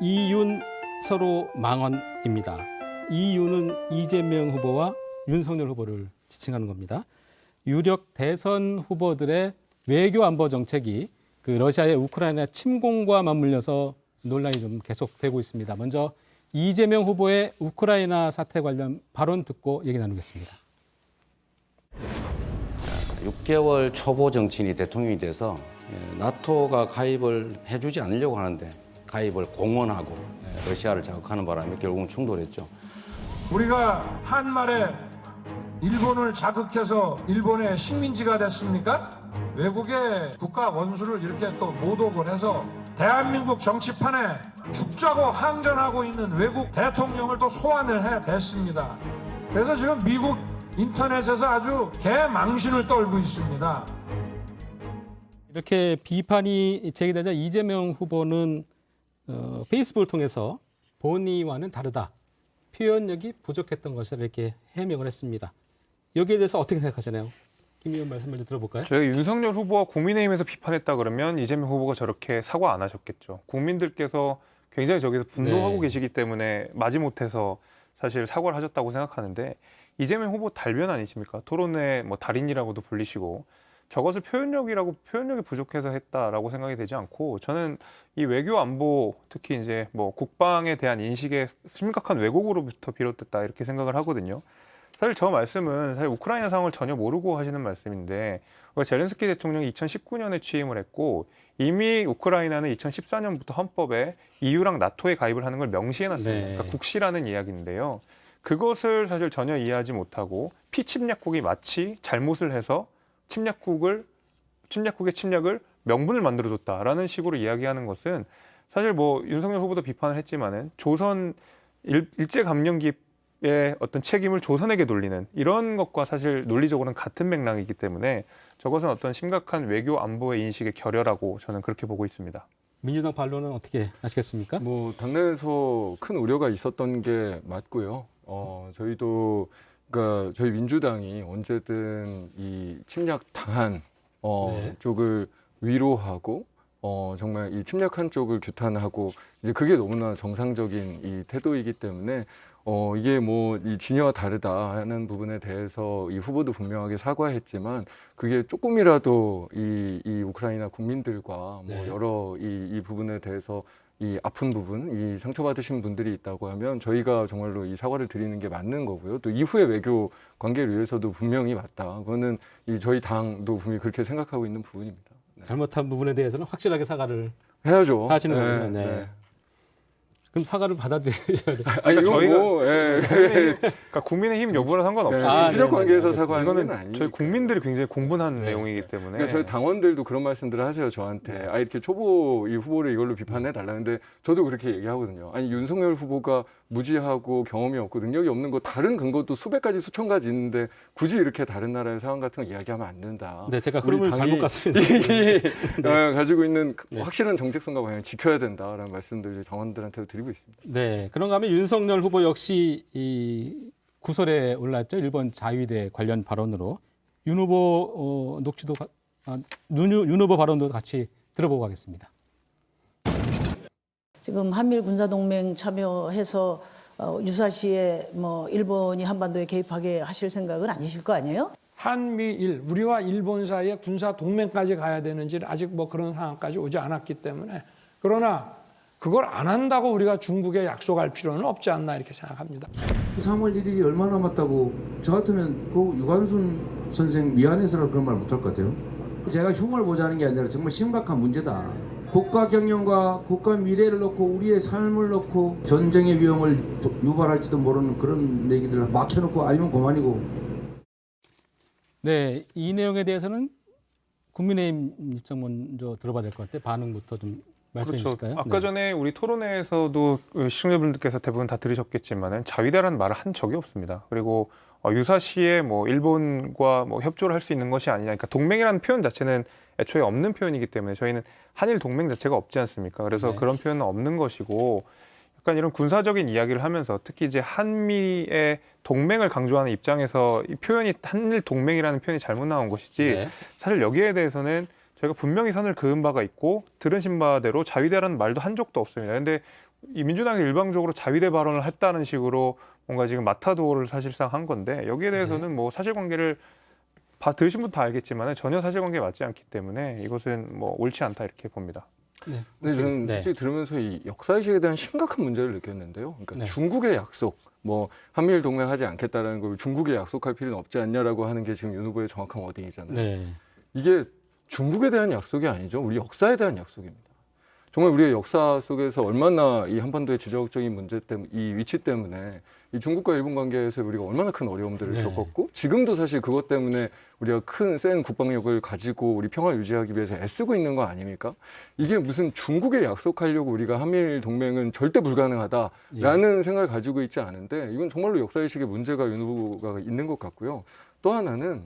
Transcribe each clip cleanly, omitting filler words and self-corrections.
이윤 서로 망언입니다. 이윤은 이재명 후보와 윤석열 후보를 지칭하는 겁니다. 유력 대선 후보들의 외교 안보 정책이 그 러시아의 우크라이나 침공과 맞물려서 논란이 좀 계속되고 있습니다. 먼저 이재명 후보의 우크라이나 사태 관련 발언 듣고 얘기 나누겠습니다. 6개월 초보 정치인이 대통령이 돼서 나토가 가입을 해주지 않으려고 하는데 가입을 공언하고 러시아를 자극하는 바람에 결국은 충돌했죠. 우리가 한말에 일본을 자극해서 일본의 식민지가 됐습니까? 외국의 국가 원수를 이렇게 또 모독을 해서 대한민국 정치판에 죽자고 항전하고 있는 외국 대통령을 또 소환을 해댔습니다. 그래서 지금 미국 인터넷에서 아주 개망신을 떨고 있습니다. 이렇게 비판이 제기되자 이재명 후보는 페이스북을 통해서 본의와는 다르다. 표현력이 부족했던 것이다 이렇게 해명을 했습니다. 여기에 대해서 어떻게 생각하시나요? 김 의원 말씀 먼저 들어볼까요? 저희가 윤석열 후보가 국민의힘에서 비판했다 그러면 이재명 후보가 저렇게 사과 안 하셨겠죠. 국민들께서 굉장히 저기서 분노하고 계시기 때문에 마지못해서 사실 사과를 하셨다고 생각하는데 이재명 후보 달변 아니십니까? 토론회 뭐 달인이라고도 불리시고 저것을 표현력이 부족해서 했다라고 생각이 되지 않고 저는 이 외교 안보 특히 이제 뭐 국방에 대한 인식의 심각한 왜곡으로부터 비롯됐다 이렇게 생각을 하거든요. 사실 저 말씀은 사실 우크라이나 상황을 전혀 모르고 하시는 말씀인데 젤렌스키 대통령이 2019년에 취임을 했고 이미 우크라이나는 2014년부터 헌법에 EU랑 나토에 가입을 하는 걸 명시해놨습니다. 네. 그러니까 국시라는 이야기인데요. 그것을 사실 전혀 이해하지 못하고 피침략국이 마치 잘못을 해서 침략국의 침략을 명분을 만들어줬다라는 식으로 이야기하는 것은 사실 뭐 윤석열 후보도 비판을 했지만은 조선 일제감령기의 어떤 책임을 조선에게 돌리는 이런 것과 사실 논리적으로는 같은 맥락이기 때문에 저것은 어떤 심각한 외교 안보의 인식의 결여라고 저는 그렇게 보고 있습니다. 민주당 반론은 어떻게 하시겠습니까? 뭐 당내에서 큰 우려가 있었던 게 맞고요. 저희도 그러니까 저희 민주당이 언제든 이 침략 당한 쪽을 위로하고 정말 이 침략한 쪽을 규탄하고 이제 그게 너무나 정상적인 이 태도이기 때문에 이게 뭐 이 진여와 다르다 하는 부분에 대해서 이 후보도 분명하게 사과했지만 그게 조금이라도 이 우크라이나 국민들과 뭐 여러 이 부분에 대해서 이 아픈 부분, 이 상처받으신 분들이 있다고 하면 저희가 정말로 이 사과를 드리는 게 맞는 거고요. 또 이후의 외교 관계를 위해서도 분명히 맞다. 그거는 이 저희 당도 분명히 그렇게 생각하고 있는 부분입니다. 네. 잘못한 부분에 대해서는 확실하게 사과를 해야죠. 하시는 네, 거군요. 네. 네. 그럼 사과를 받아들여야 돼요. 아니, 그러니까 이건 저희가 뭐, 그러니까 국민의힘 여부는 상관없죠. 네, 아, 정치적 네네, 관계에서 알겠습니다. 사과하는 건 이거는 아니니까. 저희 국민들이 굉장히 공분한 내용이기 때문에 그러니까 저희 당원들도 그런 말씀들을 하세요 저한테. 이렇게 초보 이 후보를 이걸로 비판해 달라는데 저도 그렇게 얘기하거든요. 아니 윤석열 후보가 무지하고 경험이 없고 능력이 없는 거 다른 근거도 수백 가지 수천 가지 있는데 굳이 이렇게 다른 나라의 상황 같은 거 이야기하면 안 된다. 네, 제가 우리 흐름을 당이 잘못 갔습니다. 가지고 있는 확실한 정체성과 방향을 지켜야 된다라는 말씀들을 당원들한테도 드리고 있습니다. 네, 그런가 하면 윤석열 후보 역시 이 구설에 올랐죠. 일본 자위대 관련 발언으로 윤 후보 윤 후보 발언도 같이 들어보고 가겠습니다. 지금 한미일 군사동맹 참여해서 유사시에 뭐 일본이 한반도에 개입하게 하실 생각은 아니실 거 아니에요? 한미일, 우리와 일본 사이에 군사 동맹까지 가야 되는지는 아직 뭐 그런 상황까지 오지 않았기 때문에 그러나 그걸 안 한다고 우리가 중국에 약속할 필요는 없지 않나 이렇게 생각합니다. 3월 1일이 얼마 남았다고 저 같으면 그 유관순 선생 미안해서라도 그런 말 못할 것 같아요. 제가 흉을 보자는 게 아니라 정말 심각한 문제다. 국가 경영과 국가 미래를 놓고 우리의 삶을 놓고 전쟁의 위험을 유발할지도 모르는 그런 얘기들을 막혀놓고 아니면 그만이고. 네, 이 내용에 대해서는 국민의힘 입장 먼저 들어봐야 될 것 같아요. 반응부터 좀 말씀해 주실까요? 아까 전에 우리 토론회에서도 시청자분들께서 대부분 다 들으셨겠지만은 자위대라는 말을 한 적이 없습니다. 그리고 유사시에 뭐 일본과 뭐 협조를 할 수 있는 것이 아니냐. 그러니까 동맹이라는 표현 자체는 애초에 없는 표현이기 때문에 저희는 한일 동맹 자체가 없지 않습니까? 그래서 그런 표현은 없는 것이고 약간 이런 군사적인 이야기를 하면서 특히 이제 한미의 동맹을 강조하는 입장에서 이 표현이 한일 동맹이라는 표현이 잘못 나온 것이지 사실 여기에 대해서는 저희가 분명히 선을 그은 바가 있고 들으신 바대로 자위대라는 말도 한 적도 없습니다. 근데 이 민주당이 일방적으로 자위대 발언을 했다는 식으로 뭔가 지금 마타도어를 사실상 한 건데 여기에 대해서는 뭐 사실관계를 들으신 분 다 알겠지만 전혀 사실관계에 맞지 않기 때문에 이것은 뭐 옳지 않다 이렇게 봅니다. 네, 저는 네. 솔직히 들으면서 이 역사의식에 대한 심각한 문제를 느꼈는데요. 그러니까 네. 중국의 약속, 뭐 한미일 동맹하지 않겠다라는 걸 중국에 약속할 필요는 없지 않냐라고 하는 게 지금 윤 후보의 정확한 워딩이잖아요. 네. 이게 중국에 대한 약속이 아니죠. 우리 역사에 대한 약속입니다. 정말 우리의 역사 속에서 얼마나 이 한반도의 지정학적인 문제 때문에, 이 위치 때문에 이 중국과 일본 관계에서 우리가 얼마나 큰 어려움들을 네. 겪었고 지금도 사실 그것 때문에 우리가 큰 센 국방력을 가지고 우리 평화 유지하기 위해서 애쓰고 있는 거 아닙니까? 이게 무슨 중국에 약속하려고 우리가 한미일 동맹은 절대 불가능하다라는 생각을 가지고 있지 않은데 이건 정말로 역사의식의 문제가 윤 후보가 있는 것 같고요. 또 하나는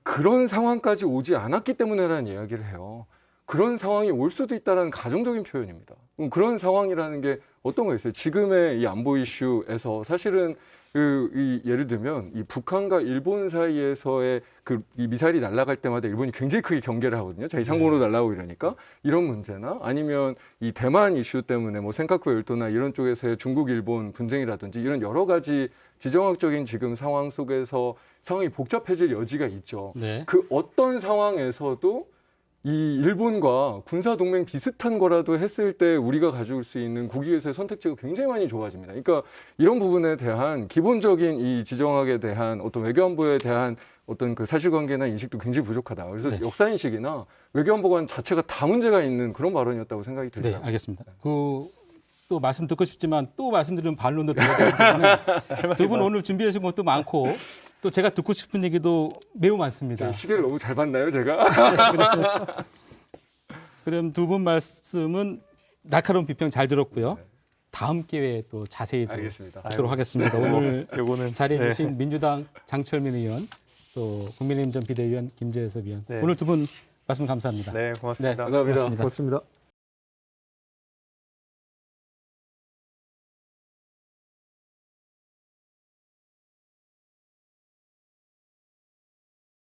그런 상황까지 오지 않았기 때문에라는 이야기를 해요. 그런 상황이 올 수도 있다는 가정적인 표현입니다. 그런 상황이라는 게 어떤 거였어요? 지금의 이 안보 이슈에서 사실은 예를 들면 이 북한과 일본 사이에서의 이 미사일이 날아갈 때마다 일본이 굉장히 크게 경계를 하거든요. 자기 상공으로 날아오고 이러니까 이런 문제나 아니면 이 대만 이슈 때문에 뭐 센카쿠 열도나 이런 쪽에서의 중국 일본 분쟁이라든지 이런 여러 가지 지정학적인 지금 상황 속에서 상황이 복잡해질 여지가 있죠. 네. 그 어떤 상황에서도 이 일본과 군사 동맹 비슷한 거라도 했을 때 우리가 가져올 수 있는 국익에서의 선택지가 굉장히 많이 좋아집니다. 그러니까 이런 부분에 대한 기본적인 이 지정학에 대한 어떤 외교안보에 대한 어떤 그 사실관계나 인식도 굉장히 부족하다. 그래서 네. 역사인식이나 외교안보관 자체가 다 문제가 있는 그런 발언이었다고 생각이 네, 들어요. 알겠습니다. 또 말씀 듣고 싶지만 또 말씀드리면 반론도 되기 때문에 두 분 오늘 준비하신 것도 많고 또 제가 듣고 싶은 얘기도 매우 많습니다. 시계를 너무 잘 봤나요, 제가? 그럼 두 분 말씀은 날카로운 비평 잘 들었고요. 다음 기회에 또 자세히 알겠습니다. 듣도록 하겠습니다. 오늘 요거는 자리해 주신 민주당 장철민 의원 또 국민의힘 전 비대위원 김재섭 의원 네. 오늘 두 분 말씀 감사합니다. 네, 고맙습니다. 감사합니다. 고맙습니다.